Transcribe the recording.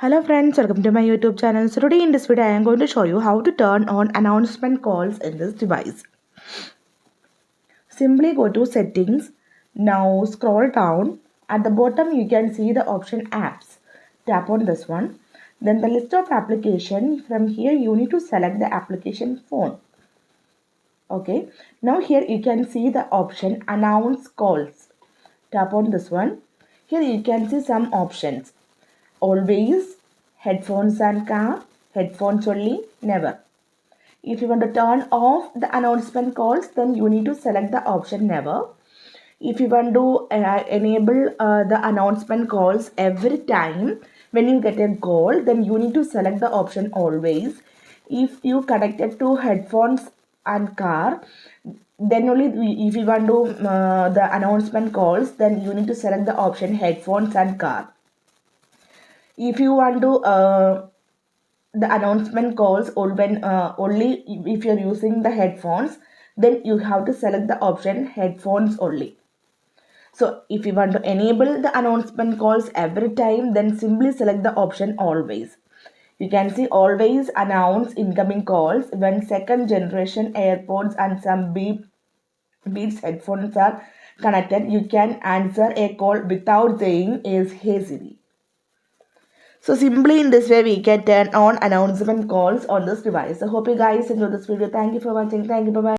Hello friends, welcome to my YouTube channel. So today in this video I am going to show you how to turn on announcement calls in this device. Simply go to settings. Now scroll down. At the bottom you can see the option apps. Tap on this one. Then the list of application. From here you need to select the application phone. Okay. Now here you can see the option announce calls. Tap on this one. Here you can see some options. Always, headphones and car, headphones only, never. If you want to turn off the announcement calls, then you need to select the option never. If you want to enable the announcement calls every time when you get a call, then you need to select the option always. If you connected to headphones and car, then only if you want to the announcement calls, then you need to select the option headphones and car. If you want to the announcement calls only if you're using the headphones, then you have to select the option headphones only. So if you want to enable the announcement calls every time, then simply select the option always. You can see always announce incoming calls when second generation AirPods and some Beats headphones are connected. You can answer a call without saying is hey Siri. So simply in this way we can turn on announcement calls on this device. I hope you guys enjoy this video. Thank you for watching. Thank you. Bye bye.